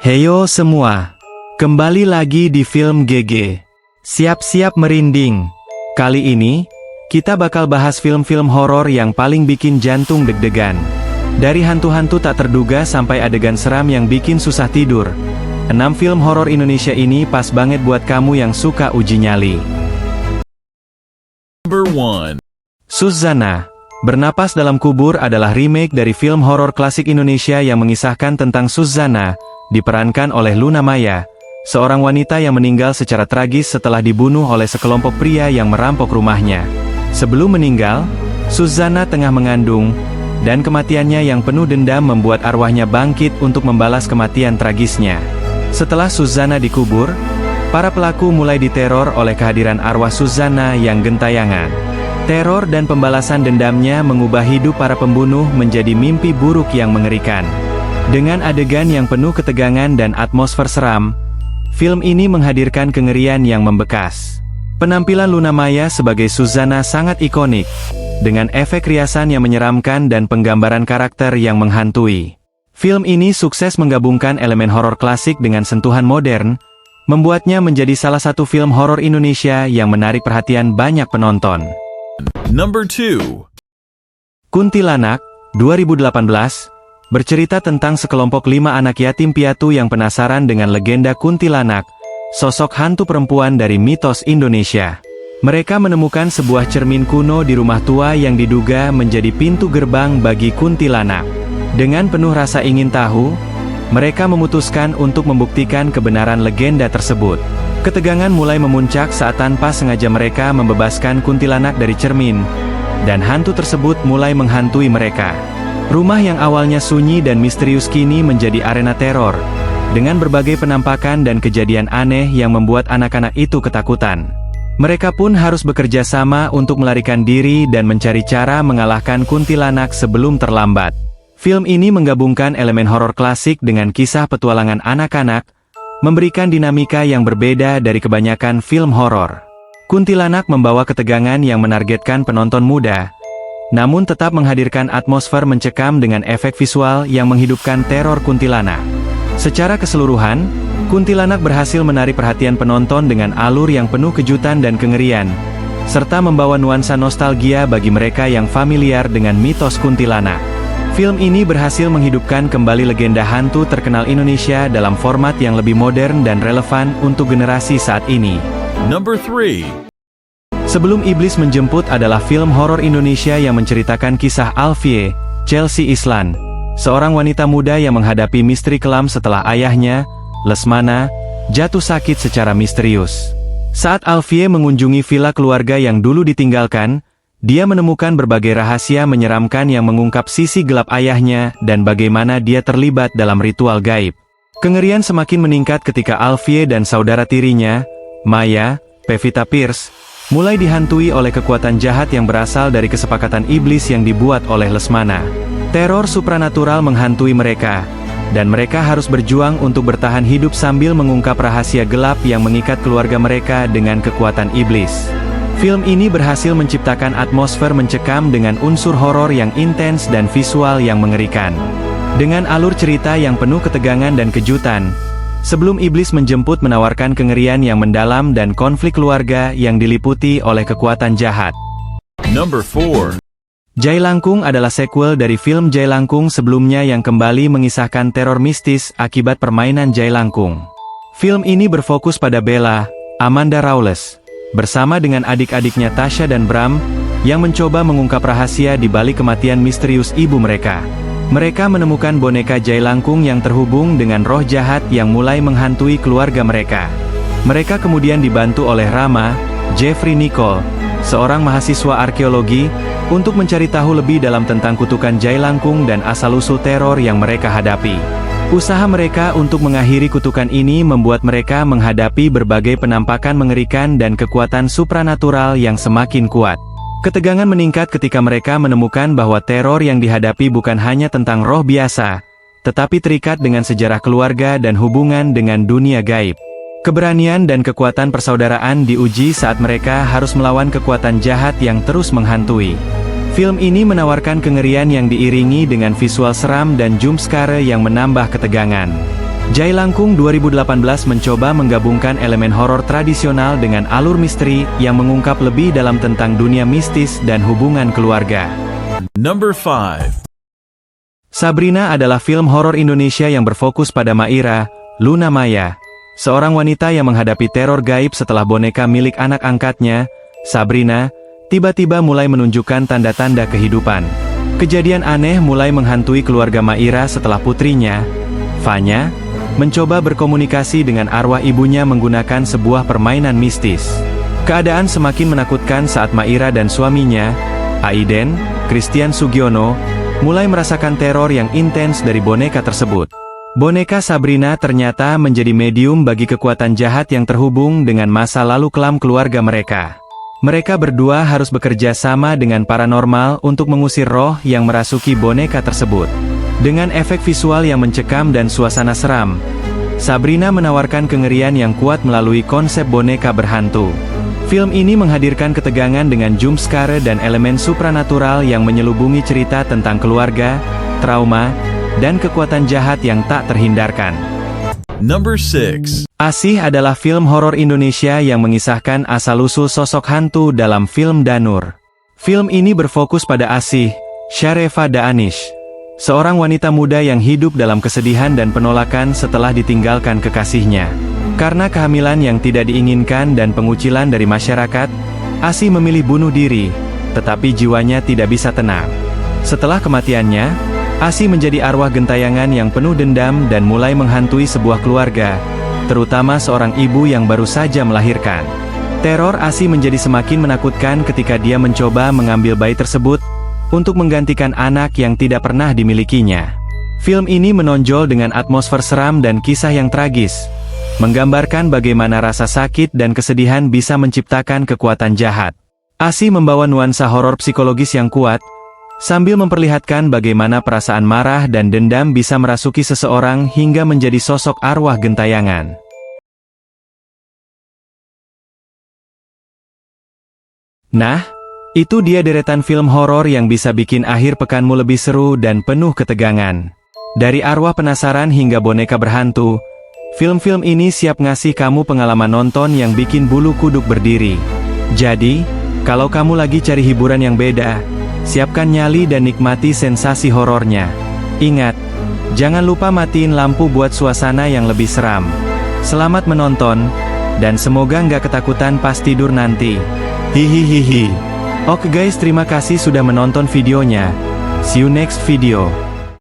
Heyo semua, kembali lagi di Film GG. Siap-siap merinding. Kali ini, kita bakal bahas film-film horor yang paling bikin jantung deg-degan. Dari hantu-hantu tak terduga sampai adegan seram yang bikin susah tidur. 6 film horor Indonesia ini pas banget buat kamu yang suka uji nyali. Number 1. Suzzanna, Bernapas Dalam Kubur adalah remake dari film horor klasik Indonesia yang mengisahkan tentang Suzzanna, diperankan oleh Luna Maya, seorang wanita yang meninggal secara tragis setelah dibunuh oleh sekelompok pria yang merampok rumahnya. Sebelum meninggal, Suzzanna tengah mengandung, dan kematiannya yang penuh dendam membuat arwahnya bangkit untuk membalas kematian tragisnya. Setelah Suzzanna dikubur, para pelaku mulai diteror oleh kehadiran arwah Suzzanna yang gentayangan. Teror dan pembalasan dendamnya mengubah hidup para pembunuh menjadi mimpi buruk yang mengerikan. Dengan adegan yang penuh ketegangan dan atmosfer seram, film ini menghadirkan kengerian yang membekas. Penampilan Luna Maya sebagai Suzzanna sangat ikonik, dengan efek riasan yang menyeramkan dan penggambaran karakter yang menghantui. Film ini sukses menggabungkan elemen horor klasik dengan sentuhan modern, membuatnya menjadi salah satu film horor Indonesia yang menarik perhatian banyak penonton. Number 2. Kuntilanak, 2018, bercerita tentang sekelompok 5 anak yatim piatu yang penasaran dengan legenda kuntilanak, sosok hantu perempuan dari mitos Indonesia. Mereka menemukan sebuah cermin kuno di rumah tua yang diduga menjadi pintu gerbang bagi kuntilanak. Dengan penuh rasa ingin tahu, mereka memutuskan untuk membuktikan kebenaran legenda tersebut. Ketegangan mulai memuncak saat tanpa sengaja mereka membebaskan kuntilanak dari cermin, dan hantu tersebut mulai menghantui mereka. Rumah yang awalnya sunyi dan misterius kini menjadi arena teror, dengan berbagai penampakan dan kejadian aneh yang membuat anak-anak itu ketakutan. Mereka pun harus bekerja sama untuk melarikan diri dan mencari cara mengalahkan kuntilanak sebelum terlambat. Film ini menggabungkan elemen horor klasik dengan kisah petualangan anak-anak, memberikan dinamika yang berbeda dari kebanyakan film horor. Kuntilanak membawa ketegangan yang menargetkan penonton muda, namun tetap menghadirkan atmosfer mencekam dengan efek visual yang menghidupkan teror kuntilanak. Secara keseluruhan, kuntilanak berhasil menarik perhatian penonton dengan alur yang penuh kejutan dan kengerian, serta membawa nuansa nostalgia bagi mereka yang familiar dengan mitos kuntilanak. Film ini berhasil menghidupkan kembali legenda hantu terkenal Indonesia dalam format yang lebih modern dan relevan untuk generasi saat ini. Number 3. Sebelum Iblis Menjemput adalah film horor Indonesia yang menceritakan kisah Alfie, Chelsea Islan, seorang wanita muda yang menghadapi misteri kelam setelah ayahnya, Lesmana, jatuh sakit secara misterius. Saat Alfie mengunjungi villa keluarga yang dulu ditinggalkan, dia menemukan berbagai rahasia menyeramkan yang mengungkap sisi gelap ayahnya dan bagaimana dia terlibat dalam ritual gaib. Kengerian semakin meningkat ketika Alfie dan saudara tirinya, Maya, Pevita Pierce, mulai dihantui oleh kekuatan jahat yang berasal dari kesepakatan iblis yang dibuat oleh Lesmana. Teror supranatural menghantui mereka, dan mereka harus berjuang untuk bertahan hidup sambil mengungkap rahasia gelap yang mengikat keluarga mereka dengan kekuatan iblis. Film ini berhasil menciptakan atmosfer mencekam dengan unsur horor yang intens dan visual yang mengerikan. Dengan alur cerita yang penuh ketegangan dan kejutan, Sebelum Iblis Menjemput menawarkan kengerian yang mendalam dan konflik keluarga yang diliputi oleh kekuatan jahat. Number 4. Jailangkung adalah sequel dari film Jailangkung sebelumnya yang kembali mengisahkan teror mistis akibat permainan Jailangkung. Film ini berfokus pada Bella, Amanda Rawles, bersama dengan adik-adiknya Tasha dan Bram, yang mencoba mengungkap rahasia di balik kematian misterius ibu mereka. Mereka menemukan boneka Jailangkung yang terhubung dengan roh jahat yang mulai menghantui keluarga mereka. Mereka kemudian dibantu oleh Rama, Jeffrey Nicole, seorang mahasiswa arkeologi, untuk mencari tahu lebih dalam tentang kutukan Jailangkung dan asal-usul teror yang mereka hadapi. Usaha mereka untuk mengakhiri kutukan ini membuat mereka menghadapi berbagai penampakan mengerikan dan kekuatan supranatural yang semakin kuat. Ketegangan meningkat ketika mereka menemukan bahwa teror yang dihadapi bukan hanya tentang roh biasa, tetapi terikat dengan sejarah keluarga dan hubungan dengan dunia gaib. Keberanian dan kekuatan persaudaraan diuji saat mereka harus melawan kekuatan jahat yang terus menghantui. Film ini menawarkan kengerian yang diiringi dengan visual seram dan jump scare yang menambah ketegangan. Jailangkung 2018 mencoba menggabungkan elemen horor tradisional dengan alur misteri yang mengungkap lebih dalam tentang dunia mistis dan hubungan keluarga. Number 5. Sabrina adalah film horor Indonesia yang berfokus pada Maira, Luna Maya, seorang wanita yang menghadapi teror gaib setelah boneka milik anak angkatnya, Sabrina, tiba-tiba mulai menunjukkan tanda-tanda kehidupan. Kejadian aneh mulai menghantui keluarga Maira setelah putrinya, Fanya, mencoba berkomunikasi dengan arwah ibunya menggunakan sebuah permainan mistis. Keadaan semakin menakutkan saat Maira dan suaminya, Aiden, Christian Sugiono, mulai merasakan teror yang intens dari boneka tersebut. Boneka Sabrina ternyata menjadi medium bagi kekuatan jahat yang terhubung dengan masa lalu kelam keluarga mereka. Mereka berdua harus bekerja sama dengan paranormal untuk mengusir roh yang merasuki boneka tersebut. Dengan efek visual yang mencekam dan suasana seram, Sabrina menawarkan kengerian yang kuat melalui konsep boneka berhantu. Film ini menghadirkan ketegangan dengan jump scare dan elemen supranatural yang menyelubungi cerita tentang keluarga, trauma, dan kekuatan jahat yang tak terhindarkan. Number 6. Asih adalah film horor Indonesia yang mengisahkan asal-usul sosok hantu dalam film Danur. Film ini berfokus pada Asih, Syarefa Daanish, seorang wanita muda yang hidup dalam kesedihan dan penolakan setelah ditinggalkan kekasihnya. Karena kehamilan yang tidak diinginkan dan pengucilan dari masyarakat, Asih memilih bunuh diri, tetapi jiwanya tidak bisa tenang. Setelah kematiannya, Asih menjadi arwah gentayangan yang penuh dendam dan mulai menghantui sebuah keluarga, terutama seorang ibu yang baru saja melahirkan. Teror Asih menjadi semakin menakutkan ketika dia mencoba mengambil bayi tersebut untuk menggantikan anak yang tidak pernah dimilikinya. Film ini menonjol dengan atmosfer seram dan kisah yang tragis, menggambarkan bagaimana rasa sakit dan kesedihan bisa menciptakan kekuatan jahat. Asih membawa nuansa horor psikologis yang kuat, sambil memperlihatkan bagaimana perasaan marah dan dendam bisa merasuki seseorang hingga menjadi sosok arwah gentayangan. Nah, itu dia deretan film horor yang bisa bikin akhir pekanmu lebih seru dan penuh ketegangan. Dari arwah penasaran hingga boneka berhantu, film-film ini siap ngasih kamu pengalaman nonton yang bikin bulu kuduk berdiri. Jadi, kalau kamu lagi cari hiburan yang beda, siapkan nyali dan nikmati sensasi horornya. Ingat, jangan lupa matiin lampu buat suasana yang lebih seram. Selamat menonton, dan semoga nggak ketakutan pas tidur nanti. Hihihihi. Oke guys, terima kasih sudah menonton videonya. See you next video.